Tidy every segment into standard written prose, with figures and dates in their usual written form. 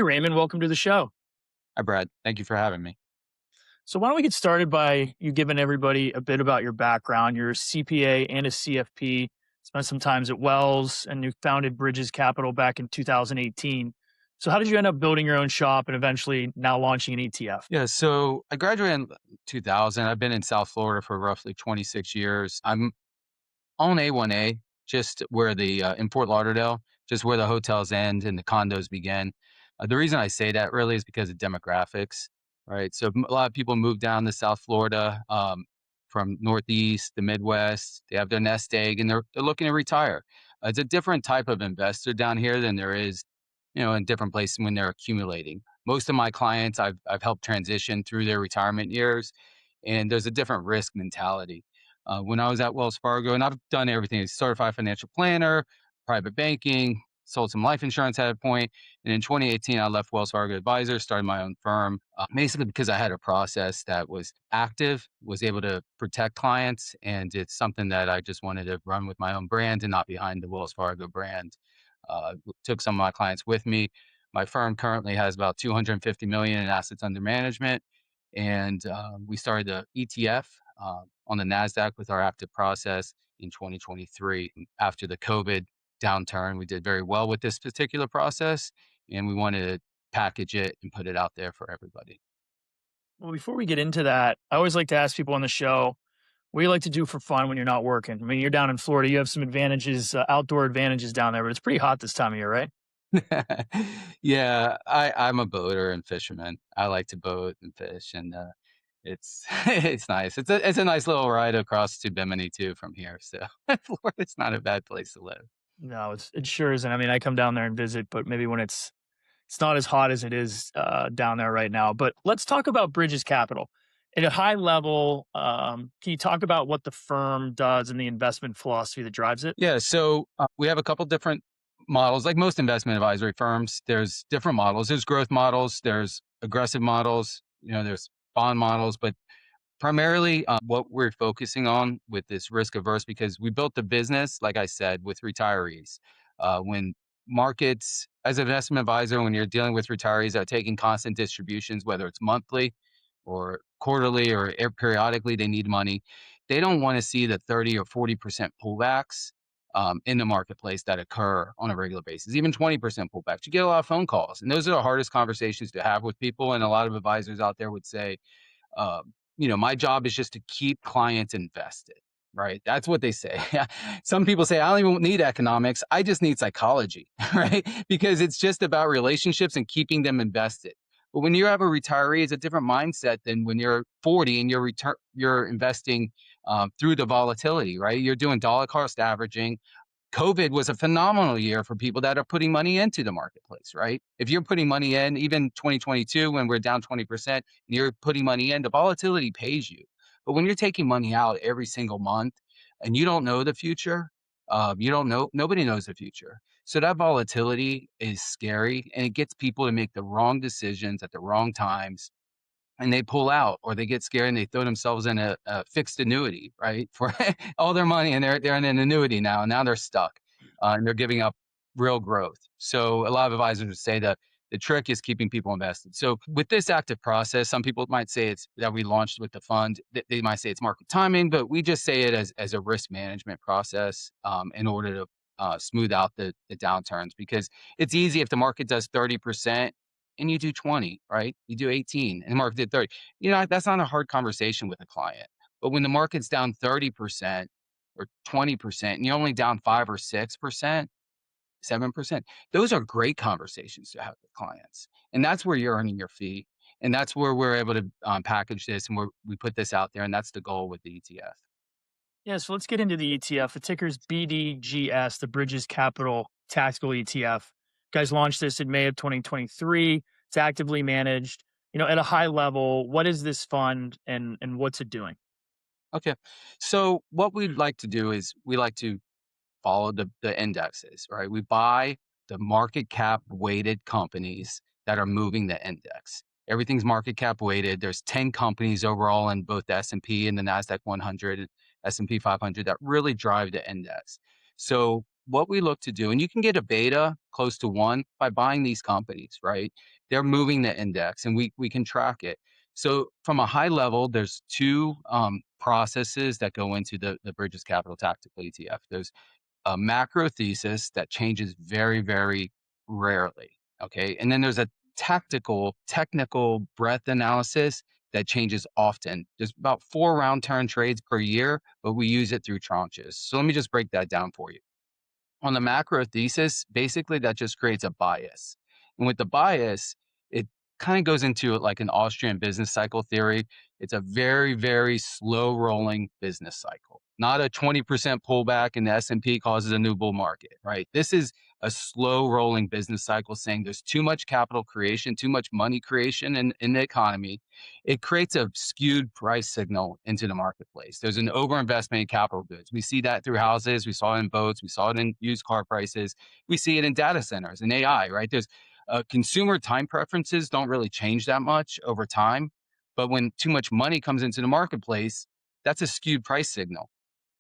Hey, Raymond, welcome to the show. Hi, Brad. Thank you for having me. So, why don't we get started by you giving everybody a bit about your background? You're a CPA and a CFP, spent some times at Wells, and you founded Bridges Capital back in 2018. So, how did you end up building your own shop and eventually now launching an ETF? Yeah, so I graduated in 2000. I've been in South Florida for roughly 26 years. I'm on A1A, just where in Fort Lauderdale, just where the hotels end and the condos begin. The reason I say that really is because of demographics, right? So a lot of people move down to South Florida from Northeast, the Midwest. They have their nest egg and they're looking to retire. It's a different type of investor down here than there is, in different places when they're accumulating. Most of my clients I've helped transition through their retirement years, and there's a different risk mentality. When I was at Wells Fargo, and I've done everything: certified financial planner, private banking, sold some life insurance at a point, and in 2018 I left Wells Fargo Advisors, started my own firm, basically because I had a process that was active, was able to protect clients, and it's something that I just wanted to run with my own brand and not behind the Wells Fargo brand. Took some of my clients with me. My firm currently has about 250 million in assets under management, and we started the ETF on the Nasdaq with our active process in 2023. After the COVID downturn, we did very well with this particular process, and we wanted to package it and put it out there for everybody. Well, before we get into that, I always like to ask people on the show, what do you like to do for fun when you're not working? I mean, you're down in Florida, you have some advantages, outdoor advantages down there, but it's pretty hot this time of year, right? Yeah, I'm a boater and fisherman. I like to boat and fish, and it's it's nice. It's a nice little ride across to Bimini too from here. So Florida's not a bad place to live. No, it sure isn't. I mean, I come down there and visit, but maybe when it's not as hot as it is down there right now. But let's talk about Bridges Capital. At a high level, can you talk about what the firm does and the investment philosophy that drives it? Yeah, so we have a couple different models. Like most investment advisory firms, there's different models. There's growth models, there's aggressive models, there's bond models, but primarily what we're focusing on with this risk averse, because we built the business, like I said, with retirees. When markets, as an investment advisor, when you're dealing with retirees that are taking constant distributions, whether it's monthly or quarterly or periodically, they need money. They don't want to see the 30 or 40% pullbacks in the marketplace that occur on a regular basis, even 20% pullbacks. You get a lot of phone calls, and those are the hardest conversations to have with people. And a lot of advisors out there would say, my job is just to keep clients invested, right? That's what they say. Some people say, I don't even need economics. I just need psychology, right? Because it's just about relationships and keeping them invested. But when you have a retiree, it's a different mindset than when you're 40 and you're investing through the volatility, right? You're doing dollar cost averaging. COVID was a phenomenal year for people that are putting money into the marketplace, right? If you're putting money in, even 2022, when we're down 20%, and you're putting money in, the volatility pays you. But when you're taking money out every single month and you don't know the future, you don't know, nobody knows the future. So that volatility is scary, and it gets people to make the wrong decisions at the wrong times, and they pull out or they get scared and they throw themselves in a fixed annuity, right? For all their money, and they're in an annuity now, and now they're stuck, and they're giving up real growth. So a lot of advisors would say that the trick is keeping people invested. So with this active process, some people might say it's that we launched with the fund. They might say it's market timing, but we just say it as a risk management process in order to smooth out the downturns, because it's easy if the market does 30% and you do 20, right? You do 18 and the market did 30. That's not a hard conversation with a client. But when the market's down 30% or 20% and you're only down 5 or 6%, 7%, those are great conversations to have with clients. And that's where you're earning your fee. And that's where we're able to package this, and we put this out there. And that's the goal with the ETF. Yeah, so let's get into the ETF. The ticker's BDGS, the Bridges Capital Tactical ETF. You guys launched this in May of 2023. It's actively managed. At a high level, what is this fund and what's it doing? Okay. So what we'd like to do is we like to follow the indexes, right? We buy the market cap weighted companies that are moving the index. Everything's market cap weighted. There's 10 companies overall in both the S&P and the Nasdaq 100 and S&P 500 that really drive the index. So what we look to do, and you can get a beta close to 1 by buying these companies, right? They're moving the index, and we can track it. So from a high level, there's 2 processes that go into the Bridges Capital Tactical ETF. There's a macro thesis that changes very, very rarely. Okay. And then there's a technical breadth analysis that changes often. There's about 4 round turn trades per year, but we use it through tranches. So let me just break that down for you. On the macro thesis, basically that just creates a bias. And with the bias, it kind of goes into it like an Austrian business cycle theory. It's a very, very slow rolling business cycle. Not a 20% pullback in the S&P causes a new bull market, right? This is a slow rolling business cycle saying there's too much capital creation, too much money creation in the economy. It creates a skewed price signal into the marketplace. There's an overinvestment in capital goods. We see that through houses. We saw it in boats. We saw it in used car prices. We see it in data centers and AI, right? There's consumer time preferences don't really change that much over time. But when too much money comes into the marketplace, that's a skewed price signal.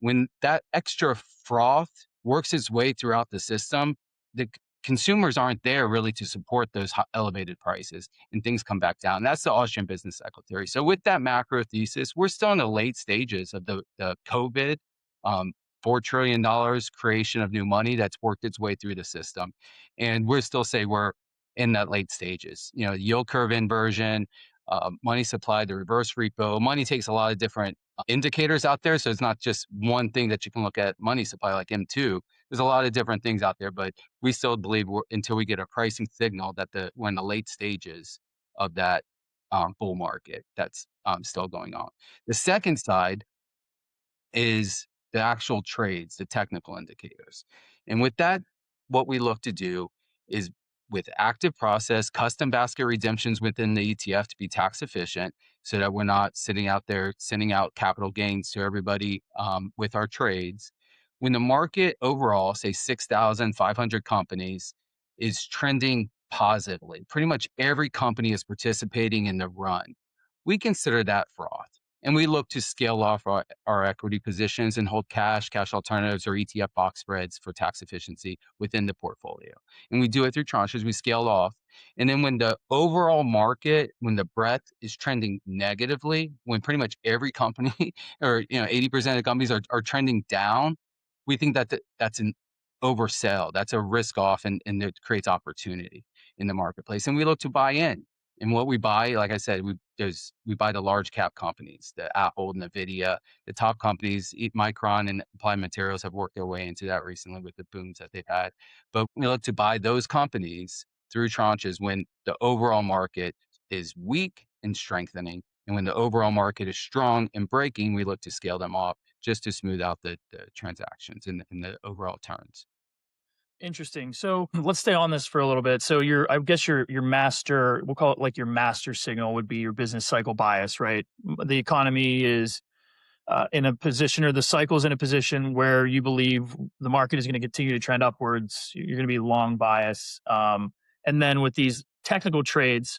When that extra froth works its way throughout the system, the consumers aren't there really to support those elevated prices, and things come back down. That's the Austrian business cycle theory. So with that macro thesis, we're still in the late stages of the COVID, $4 trillion creation of new money that's worked its way through the system. And we're still say we're in that late stages, yield curve inversion, money supply, the reverse repo. Money takes a lot of different indicators out there. So it's not just one thing that you can look at money supply like M2. There's a lot of different things out there, but we still believe until we get a pricing signal that we're in the late stages of that bull market that's still going on. The second side is the actual trades, the technical indicators. And with that, what we look to do is with active process, custom basket redemptions within the ETF to be tax efficient so that we're not sitting out there sending out capital gains to everybody with our trades. When the market overall, say 6,500 companies, is trending positively, pretty much every company is participating in the run. We consider that froth. And we look to scale off our equity positions and hold cash alternatives, or ETF box spreads for tax efficiency within the portfolio. And we do it through tranches. We scale off. And then when the overall market, when the breadth is trending negatively, when pretty much every company or 80% of companies are trending down, we think that that's an oversell. That's a risk off, and it creates opportunity in the marketplace. And we look to buy in. And what we buy, like I said, we buy the large cap companies, the Apple, NVIDIA, the top companies. Micron and Applied Materials have worked their way into that recently with the booms that they've had. But we look to buy those companies through tranches when the overall market is weak and strengthening. And when the overall market is strong and breaking, we look to scale them off just to smooth out the transactions and the overall turns. Interesting. So let's stay on this for a little bit. So I guess your master, we'll call it like your master signal would be your business cycle bias, right? The economy is in a position, or the cycle is in a position where you believe the market is going to continue to trend upwards. You're going to be long bias. And then with these technical trades,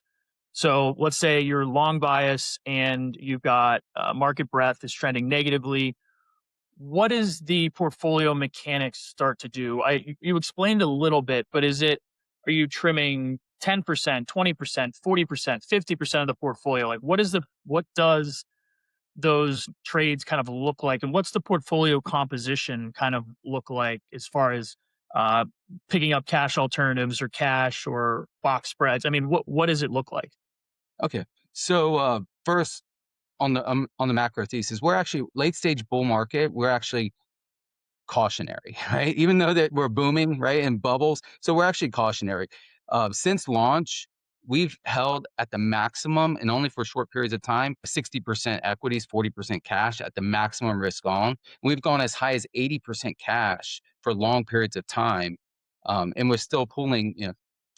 so let's say you're long bias and you've got market breadth is trending negatively. What does the portfolio mechanics start to do? You explained a little bit, but are you trimming 10%, 20%, 40%, 50% of the portfolio? Like what does those trades kind of look like, and what's the portfolio composition kind of look like as far as uh, picking up cash alternatives or cash or box spreads? I mean, what does it look like? Okay. So first, on the macro thesis, we're actually late stage bull market. We're actually cautionary, right? Even though that we're booming, right, in bubbles, so we're actually cautionary. Since launch, we've held at the maximum, and only for short periods of time, 60% equities, 40% cash at the maximum risk on. We've gone as high as 80% cash for long periods of time, and we're still pulling,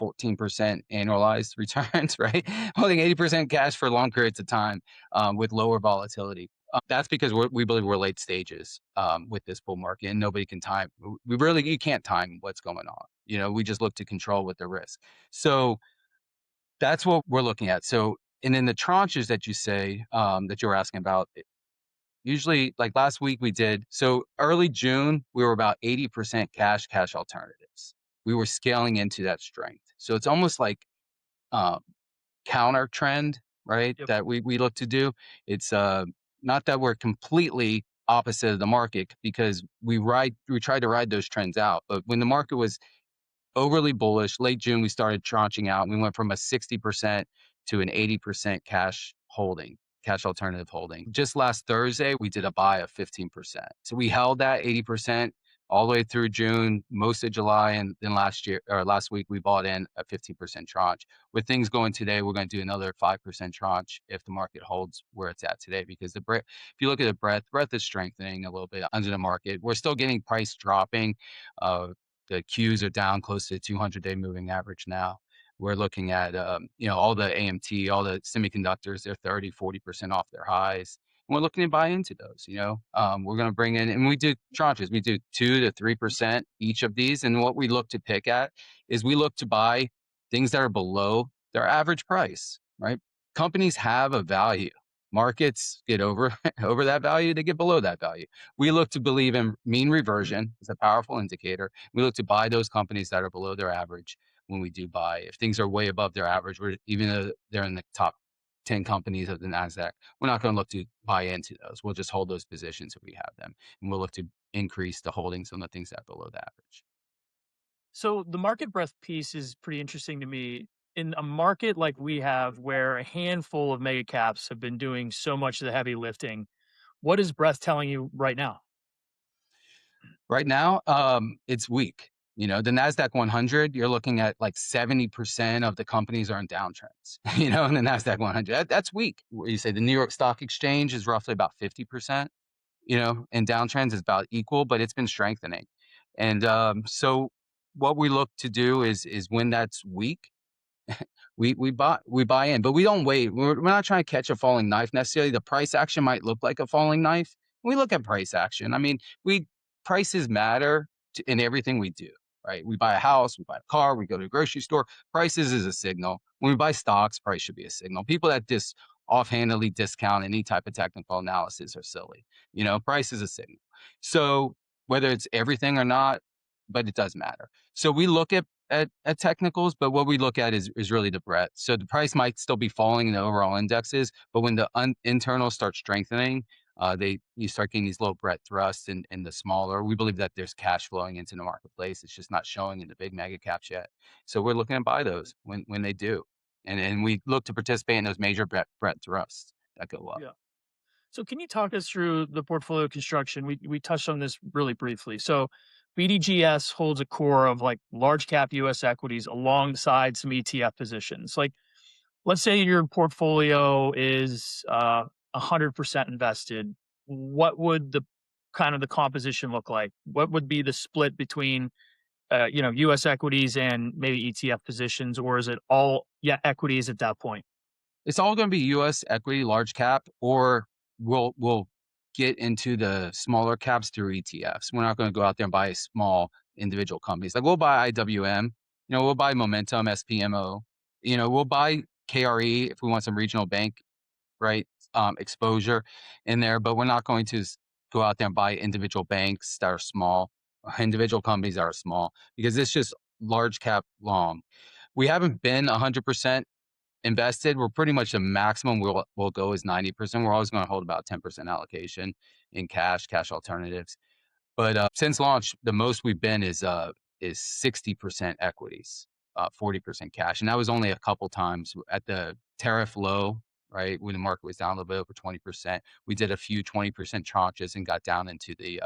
14% annualized returns, right? Holding 80% cash for long periods of time with lower volatility. That's because we believe we're late stages with this bull market, and nobody can time. You can't time what's going on. We just look to control with the risk. So that's what we're looking at. So, and then the tranches that you say that you're asking about, Usually, like last week we did, so early June, we were about 80% cash, cash alternatives. We were scaling into that strength. So it's almost like um, counter trend, right? Yep. That we look to do. It's not that we're completely opposite of the market because we try to ride those trends out. But when the market was overly bullish. Late June, we started tranching out. We went from a 60% to an 80% cash alternative holding. Just last Thursday, we did a buy of 15%. So we held that 80% all the way through June, most of July, and then last week, we bought in a 15% tranche. With things going today, we're going to do another 5% tranche if the market holds where it's at today. Because if you look at the breadth is strengthening a little bit under the market. We're still getting price dropping. The Qs are down close to 200-day moving average now. We're looking at, all the AMT, all the semiconductors, they're 30-40% off their highs. And we're looking to buy into those, we're going to bring in, and we do tranches. We do 2 to 3% each of these. And what we look to pick at is we look to buy things that are below their average price, right? Companies have a value. Markets get over that value, they get below that value. We look to believe in mean reversion as a powerful indicator. We look to buy those companies that are below their average when we do buy. If things are way above their average, even though they're in the top 10 companies of the NASDAQ, we're not going to look to buy into those. We'll just hold those positions if we have them. And we'll look to increase the holdings on the things that are below the average. So the market breadth piece is pretty interesting to me. In a market like we have, where a handful of mega caps have been doing so much of the heavy lifting, what is breadth telling you right now? Right now, it's weak. The NASDAQ 100, you're looking at like 70% of the companies are in downtrends, in the NASDAQ 100. That's weak. You say the New York Stock Exchange is roughly about 50%, and downtrends is about equal, but it's been strengthening. And so what we look to do is when that's weak, we buy in, but we don't wait. We're not trying to catch a falling knife necessarily. The price action might look like a falling knife. We look at price action. I mean, we prices matter in everything we do, right? We buy a house, we buy a car, we go to a grocery store. Prices is a signal. When we buy stocks, price should be a signal. People that just offhandedly discount any type of technical analysis are silly. Price is a signal. So whether it's everything or not, but it does matter. So we look at technicals, but what we look at is really the breadth. So the price might still be falling in the overall indexes, but when the internal start strengthening, you start getting these low breadth thrusts in the smaller. We believe that there's cash flowing into the marketplace. It's just not showing in the big mega caps yet. So we're looking to buy those when they do, and we look to participate in those major breadth thrusts that go up. Yeah. So can you talk us through the portfolio construction? We touched on this really briefly. So BDGS holds a core of like large cap US equities alongside some ETF positions. Like, let's say your portfolio is 100% invested. What would the kind of the composition look like? What would be the split between US equities and maybe ETF positions, or is it all equities at that point? It's all going to be U.S. equity, large cap, or we'll get into the smaller caps through ETFs. We're not going to go out there and buy small individual companies. Like we'll buy IWM, we'll buy Momentum, SPMO, we'll buy KRE if we want some regional bank, right, exposure in there. But we're not going to go out there and buy individual banks that are small, or individual companies that are small, because it's just large cap long. We haven't been 100% invested. We're pretty much the maximum we'll go is 90%. We're always going to hold about 10% allocation in cash alternatives. But since launch, the most we've been is 60% equities, 40% cash, and that was only a couple times at the tariff low, right, when the market was down a little bit over 20%. We did a few 20% tranches and got down into the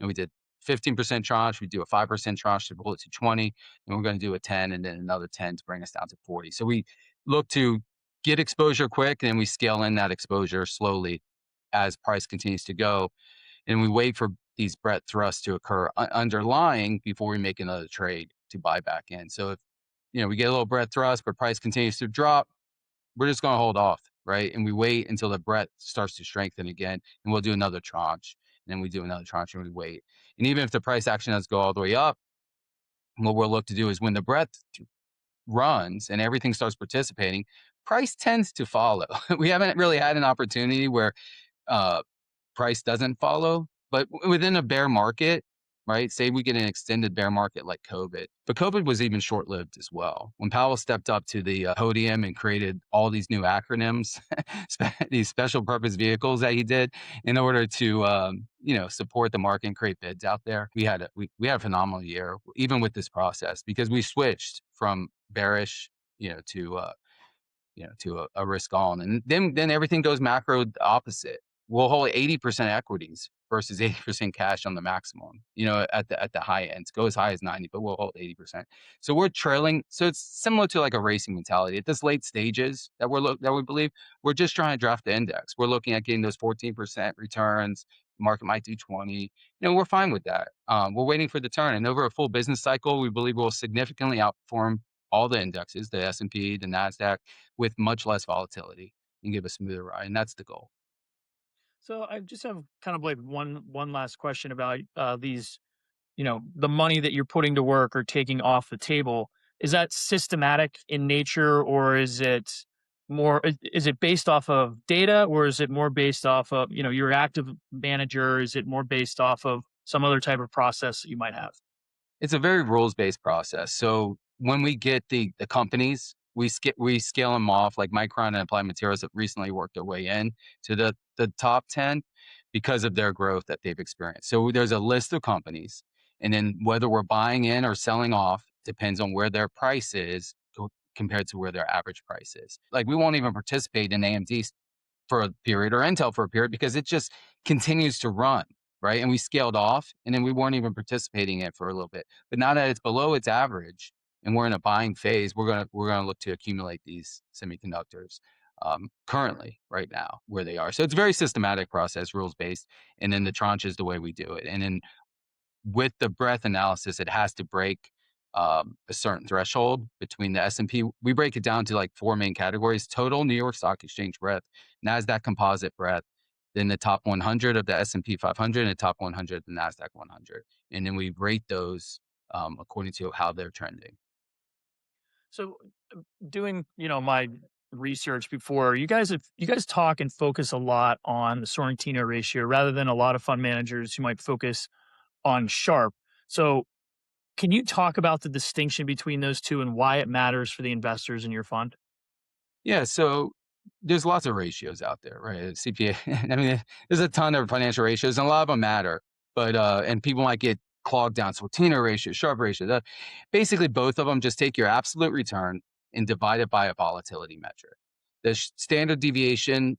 we did 15% tranche. We do a 5% tranche to pull it to 20, and we're going to do a 10 and then another 10 to bring us down to 40. So we look to get exposure quick, and we scale in that exposure slowly as price continues to go, and we wait for these breadth thrusts to occur underlying before we make another trade to buy back in. So if we get a little breadth thrust, but price continues to drop, we're just going to hold off, right? And we wait until the breadth starts to strengthen again, and we'll do another tranche. And then we do another tranche, and we wait. And even if the price action does go all the way up, what we'll look to do is when the breadth runs and everything starts participating, price tends to follow. We haven't really had an opportunity where price doesn't follow. But within a bear market, right? Say we get an extended bear market like COVID, but COVID was even short lived as well. When Powell stepped up to the podium and created all these new acronyms, these special purpose vehicles that he did in order to, support the market and create bids out there, we had a phenomenal year, even with this process, because we switched from bearish, to a risk on. And then everything goes macro opposite. We'll hold 80% equities versus 80% cash on the maximum, at the high end. Go as high as 90, but we'll hold 80%. So we're trailing. So it's similar to like a racing mentality. At this late stages that we believe, we're just trying to draft the index. We're looking at getting those 14% returns. The market might do 20. We're fine with that. We're waiting for the turn. And over a full business cycle, we believe we'll significantly outperform all the indexes, the S&P, the NASDAQ, with much less volatility and give a smoother ride. And that's the goal. So I just have kind of like one last question about these, the money that you're putting to work or taking off the table. Is that systematic in nature, or is it is it based off of data, or is it more based off of, your active manager? Is it more based off of some other type of process that you might have? It's a very rules-based process. So when we get the companies, we scale them off, like Micron and Applied Materials have recently worked their way in to the top 10 because of their growth that they've experienced. So there's a list of companies, and then whether we're buying in or selling off depends on where their price is compared to where their average price is. Like we won't even participate in AMD for a period or Intel for a period because it just continues to run, right? And we scaled off, and then we weren't even participating in it for a little bit. But now that it's below its average and we're in a buying phase, we're gonna look to accumulate these semiconductors currently right now where they are. So it's a very systematic process, rules based, and then the tranche is the way we do it. And then with the breadth analysis, it has to break a certain threshold between the S&P. We break it down to like 4 main categories: total New York Stock Exchange breadth, NASDAQ composite breadth, then the top 100 of the S&P 500 and the top 100 of the NASDAQ 100. And then we rate those according to how they're trending. So, doing, my research before, you guys talk and focus a lot on the Sorrentino ratio rather than a lot of fund managers who might focus on Sharpe. So, can you talk about the distinction between those two and why it matters for the investors in your fund? Yeah, so there's lots of ratios out there, right? CPA, I mean, there's a ton of financial ratios, and a lot of them matter. But and people might get clogged down. Sortino ratio, Sharpe ratio. Basically, both of them just take your absolute return and divide it by a volatility metric. The standard deviation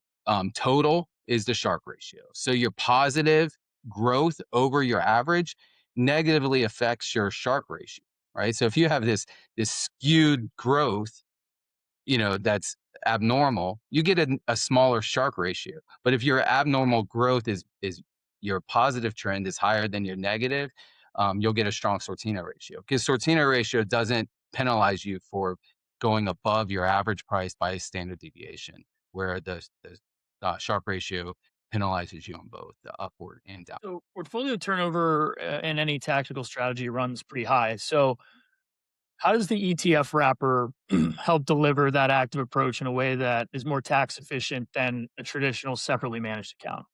total is the Sharpe ratio. So your positive growth over your average negatively affects your Sharpe ratio, right? So if you have this skewed growth, that's abnormal, you get a smaller Sharpe ratio. But if your abnormal growth is your positive trend is higher than your negative, you'll get a strong Sortino ratio, because Sortino ratio doesn't penalize you for going above your average price by a standard deviation, where the Sharpe ratio penalizes you on both the upward and down. So, portfolio turnover in any tactical strategy runs pretty high. So, how does the ETF wrapper help deliver that active approach in a way that is more tax efficient than a traditional separately managed account?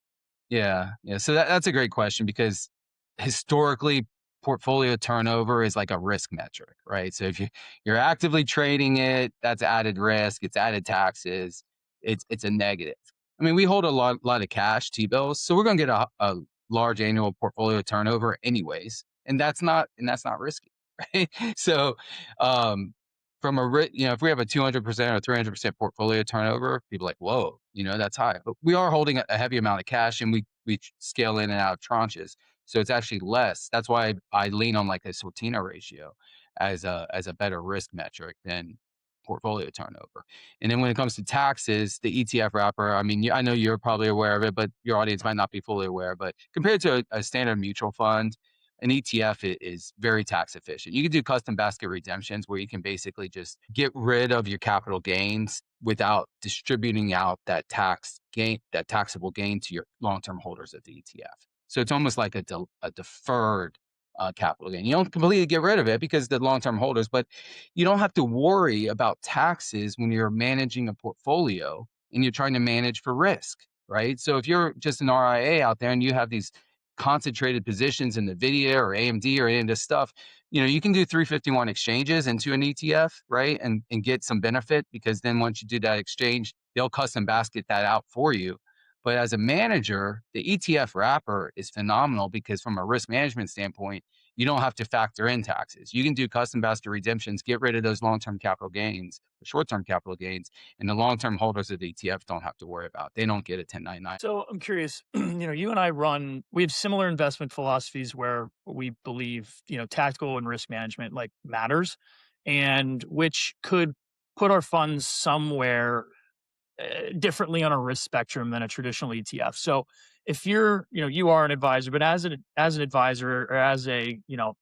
Yeah, yeah. So that's a great question, because historically, portfolio turnover is like a risk metric, right? So if you're actively trading it, that's added risk, it's added taxes, it's a negative. I mean, we hold a lot of cash, T-bills, so we're going to get a large annual portfolio turnover anyways, and that's not risky, right? So, um, if we have a 200% or 300% portfolio turnover, people are like, whoa, that's high. But we are holding a heavy amount of cash, and we scale in and out of tranches. So it's actually less. That's why I lean on like a Sortino ratio as a better risk metric than portfolio turnover. And then when it comes to taxes, the ETF wrapper, I mean, I know you're probably aware of it, but your audience might not be fully aware. But compared to a standard mutual fund, an ETF is very tax efficient. You can do custom basket redemptions where you can basically just get rid of your capital gains without distributing out that taxable gain to your long-term holders of the ETF. So it's almost like a deferred capital gain. You don't completely get rid of it because the long-term holders, but you don't have to worry about taxes when you're managing a portfolio and you're trying to manage for risk, right? So if you're just an RIA out there and you have these concentrated positions in NVIDIA or AMD or any of this stuff, you can do 351 exchanges into an ETF, right? And get some benefit, because then once you do that exchange, they'll custom basket that out for you. But as a manager, the ETF wrapper is phenomenal, because from a risk management standpoint, you don't have to factor in taxes. You can do custom basket redemptions, get rid of those long-term capital gains, the short-term capital gains, and the long-term holders of the ETF don't have to worry about. They don't get a 1099. So I'm curious, you and I we have similar investment philosophies where we believe, tactical and risk management like matters, and which could put our funds somewhere differently on a risk spectrum than a traditional ETF. So if you are an advisor, but as an advisor, or as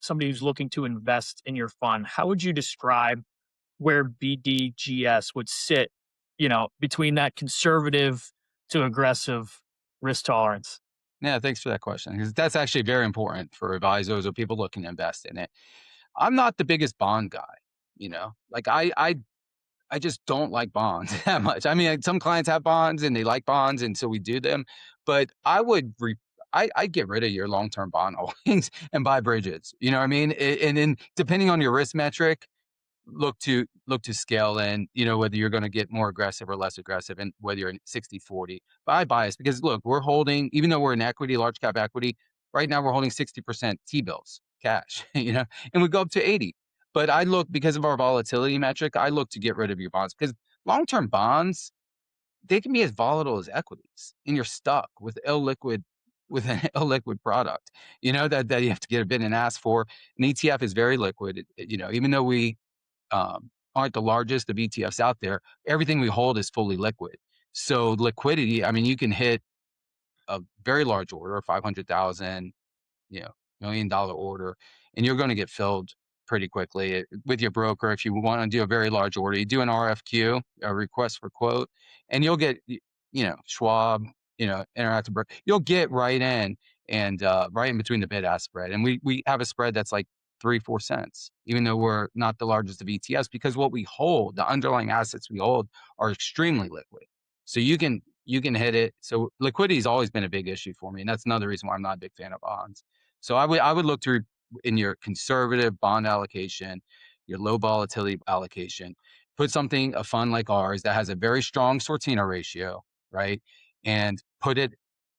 somebody who's looking to invest in your fund, how would you describe where BDGS would sit, between that conservative to aggressive risk tolerance? Yeah, thanks for that question, because that's actually very important for advisors or people looking to invest in it. I'm not the biggest bond guy, like I just don't like bonds that much. I mean, some clients have bonds and they like bonds, and so we do them. But I'd get rid of your long-term bond holdings and buy bridges. You know what I mean? And then depending on your risk metric, look to scale in, whether you're going to get more aggressive or less aggressive, and whether you're in 60/40. But I bias, because look, we're holding, even though we're in equity, large cap equity, right now we're holding 60% T-bills, cash, and we go up to 80. But I look, because of our volatility metric, I look to get rid of your bonds, because long-term bonds, they can be as volatile as equities, and you're stuck with an illiquid product, that you have to get a bid and ask for. An ETF is very liquid. Even though we aren't the largest of ETFs out there, everything we hold is fully liquid. So liquidity, I mean, you can hit a very large order, 500,000, you know, $1 million order, and you're going to get filled pretty quickly with your broker. If you want to do a very large order, you do an RFQ, a request for quote, and you'll get, Schwab, Interactive Broker, you'll get right in, and right in between the bid ask spread. And we have a spread that's like 3-4 cents, even though we're not the largest of ETFs, because what we hold, the underlying assets we hold, are extremely liquid. So you can hit it. So liquidity has always been a big issue for me, and that's another reason why I'm not a big fan of bonds. So I would look to, in your conservative bond allocation, your low volatility allocation, put a fund like ours that has a very strong Sortino ratio, right? And put it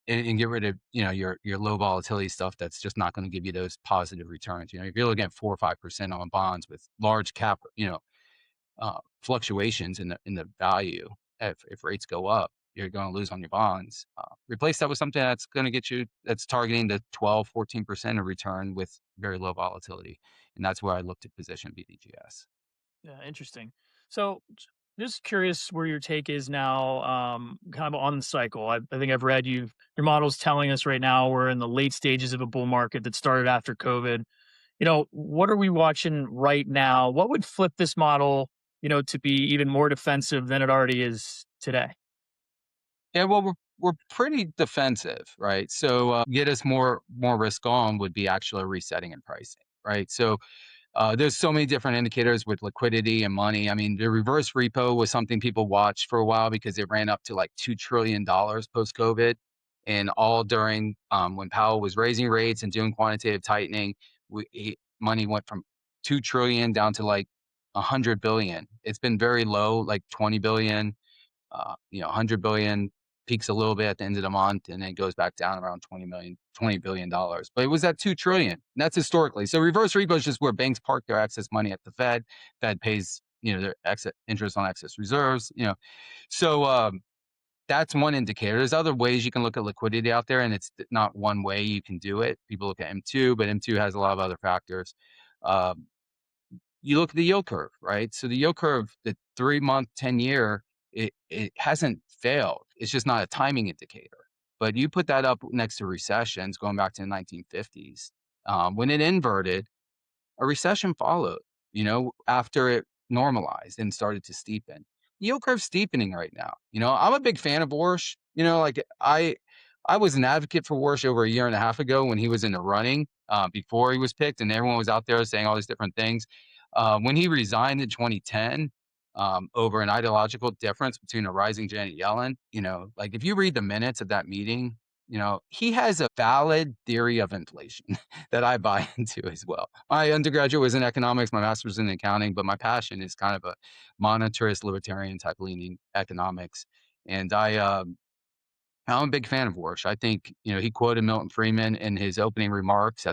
and get rid of, your low volatility stuff that's just not going to give you those positive returns. If you're looking at 4 or 5% on bonds with large cap, fluctuations in the value, if rates go up, you're going to lose on your bonds. Replace that with something that's targeting the 12-14% of return with very low volatility. And that's where I look to position BDGS. Yeah, interesting. So, just curious where your take is now, kind of on the cycle. I think I've read your model's telling us right now we're in the late stages of a bull market that started after COVID. What are we watching right now? What would flip this model, to be even more defensive than it already is today? Yeah, well, we're pretty defensive, right? So get us more risk on would be actually resetting in pricing, right? So there's so many different indicators with liquidity and money. I mean, the reverse repo was something people watched for a while, because it ran up to like $2 trillion post COVID, and all during when Powell was raising rates and doing quantitative tightening, money went from 2 trillion down to like 100 billion. It's been very low, like 20 billion. 100 billion peaks a little bit at the end of the month, and then goes back down around $20 billion. But it was at 2 trillion. And that's historically. So reverse repo is just where banks park their excess money at the Fed. Fed pays, their excess interest on excess reserves, So that's one indicator. There's other ways you can look at liquidity out there, and it's not one way you can do it. People look at M2, but M2 has a lot of other factors. Um, you look at the yield curve, right? So the yield curve, the 3-month, 10-year, it hasn't failed. It's just not a timing indicator. But you put that up next to recessions going back to the 1950s. When it inverted, a recession followed, after it normalized and started to steepen. Yield curve steepening right now. I'm a big fan of Warsh. Like I was an advocate for Warsh over a year and a half ago when he was in the running, before he was picked, and everyone was out there saying all these different things. When he resigned in 2010, over an ideological difference between a rising Janet Yellen. Like if you read the minutes of that meeting, he has a valid theory of inflation that I buy into as well. My undergraduate was in economics, my master's in accounting, but my passion is kind of a monetarist, libertarian type leaning economics. And I'm a big fan of Warsh. I think, he quoted Milton Friedman in his opening remarks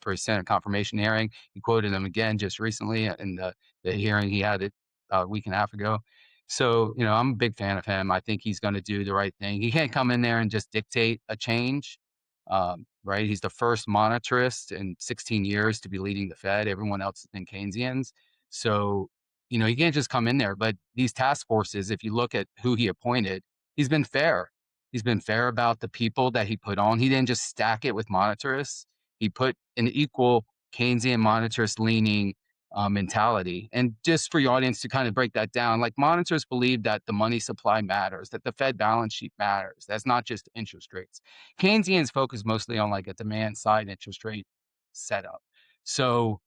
for his Senate confirmation hearing. He quoted him again just recently in the hearing he had a week and a half ago. So, I'm a big fan of him. I think he's going to do the right thing. He can't come in there and just dictate a change, right? He's the first monetarist in 16 years to be leading the Fed. Everyone else has been Keynesians. So, he can't just come in there. But these task forces, if you look at who he appointed, he's been fair. He's been fair about the people that he put on. He didn't just stack it with monetarists. He put an equal Keynesian monetarist leaning mentality. And just for your audience to kind of break that down, like monitors believe that the money supply matters, that the Fed balance sheet matters. That's not just interest rates. Keynesians focus mostly on like a demand side interest rate setup. So,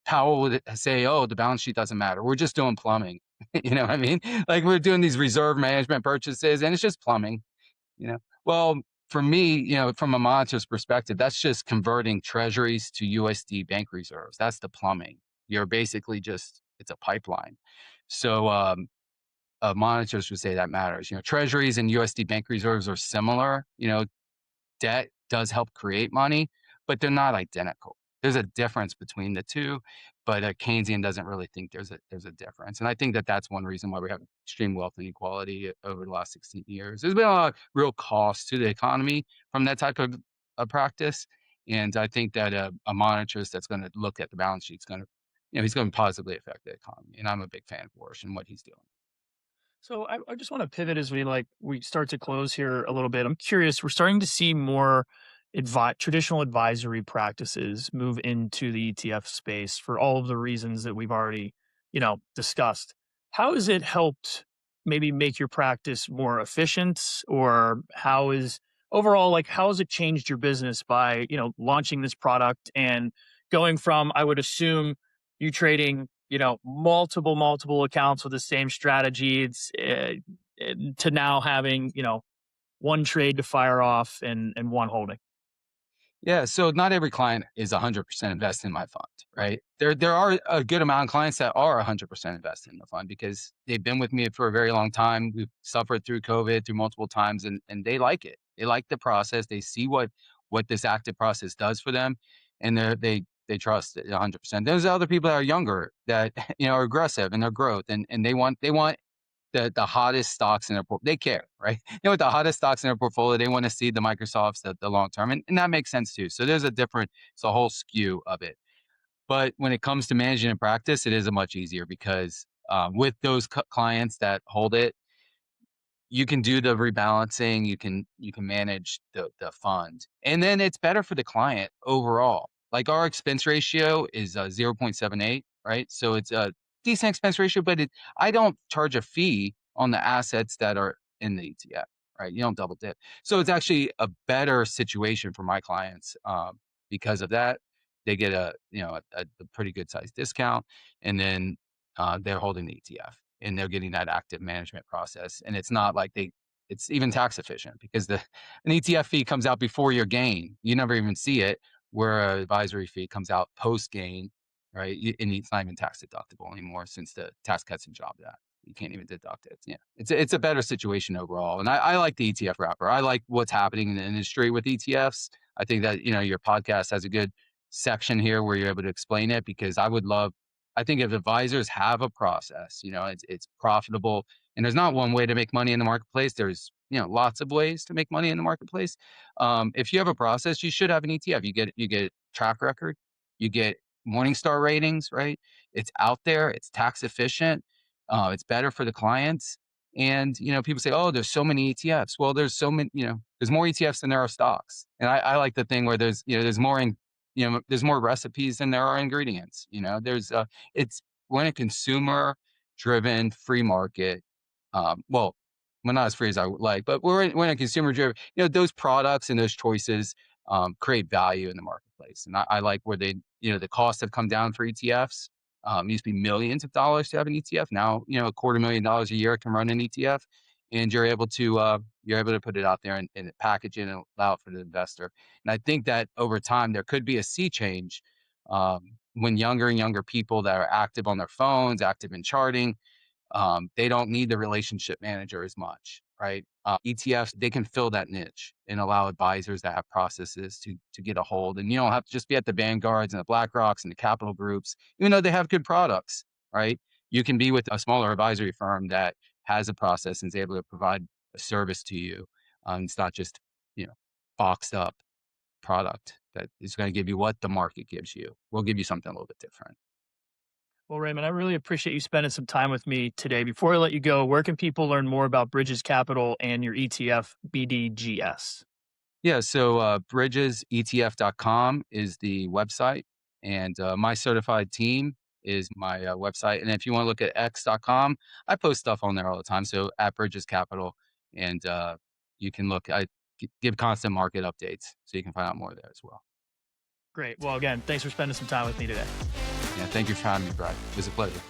Powell would say, oh, the balance sheet doesn't matter. We're just doing plumbing. You know what I mean? Like we're doing these reserve management purchases and it's just plumbing, you know? Well, for me, from a monetarist perspective, that's just converting treasuries to USD bank reserves. That's the plumbing. You're basically it's a pipeline. So, a monetarist would say that matters. Treasuries and USD bank reserves are similar. Debt does help create money, but they're not identical. There's a difference between the two, but a Keynesian doesn't really think there's a difference. And I think that that's one reason why we have extreme wealth inequality over the last 16 years. There's been a lot of real cost to the economy from that type of practice. And I think that a monetarist that's going to look at the balance sheet is going to, he's going to positively affect the economy. And I'm a big fan of Warsh and what he's doing. So I just want to pivot as we start to close here a little bit. I'm curious. We're starting to see more traditional advisory practices move into the ETF space for all of the reasons that we've already discussed. How has it helped maybe make your practice more efficient, or how has it changed your business by launching this product and going from, I would assume, you trading multiple accounts with the same strategy, to now having one trade to fire off and one holding. Yeah, so not every client is 100% invested in my fund, right? There are a good amount of clients that are 100% invested in the fund because they've been with me for a very long time. We've suffered through COVID through multiple times, and they like it. They like the process. They see what this active process does for them, and they trust it 100%. There's other people that are younger that are aggressive in their growth, and they want the hottest stocks in their portfolio. They care, right? With the hottest stocks in their portfolio, they want to see the Microsofts, the long term, and that makes sense too. So it's a whole skew of it. But when it comes to managing in practice, it is a much easier because with those clients that hold it, you can do the rebalancing, you can manage the fund, and then it's better for the client overall. Like our expense ratio is 0.78, right? So it's a decent expense ratio, but I don't charge a fee on the assets that are in the ETF, right? You don't double dip. So it's actually a better situation for my clients because of that. They get a pretty good sized discount, and then they're holding the ETF and they're getting that active management process. And it's not like it's even tax efficient because an ETF fee comes out before your gain. You never even see it, where an advisory fee comes out post gain, right? And it's not even tax deductible anymore since the Tax Cuts and Jobs Act. You can't even deduct it. Yeah, it's a better situation overall. And I like the ETF wrapper. I like what's happening in the industry with ETFs. I think that your podcast has a good section here where you're able to explain it because I think if advisors have a process, it's profitable, and there's not one way to make money in the marketplace. There's lots of ways to make money in the marketplace. If you have a process, you should have an ETF. You get track record, you get Morningstar ratings, right? It's out there, it's tax efficient, it's better for the clients. And people say, oh, there's so many ETFs. Well, there's so many, there's more ETFs than there are stocks. And I like the thing where there's more there's more recipes than there are ingredients. It's when a consumer driven free market, well, not as free as I would like, but when a consumer driven, those products and those choices create value in the marketplace. And I like where the costs have come down for ETFs. Used to be millions of dollars to have an ETF. Now, $250,000 a year can run an ETF, and you're able to put it out there and package it and allow it for the investor. And I think that over time there could be a sea change when younger and younger people that are active on their phones, active in charting, they don't need the relationship manager as much, right? ETFs, they can fill that niche and allow advisors that have processes to get a hold. And you don't have to just be at the Vanguards and the BlackRocks and the capital groups, even though they have good products, right? You can be with a smaller advisory firm that has a process and is able to provide a service to you. It's not just, you know, boxed up product that is going to give you what the market gives you. We'll give you something a little bit different. Well, Raymond, I really appreciate you spending some time with me today. Before I let you go, where can people learn more about Bridges Capital and your ETF, BDGS? Yeah, so bridgesetf.com is the website, and my certified team is my website. And if you want to look at x.com, I post stuff on there all the time. So at Bridges Capital, and you can look, give constant market updates, so you can find out more there as well. Great. Well, again, thanks for spending some time with me today. Yeah, thank you for having me, Brad. It was a pleasure.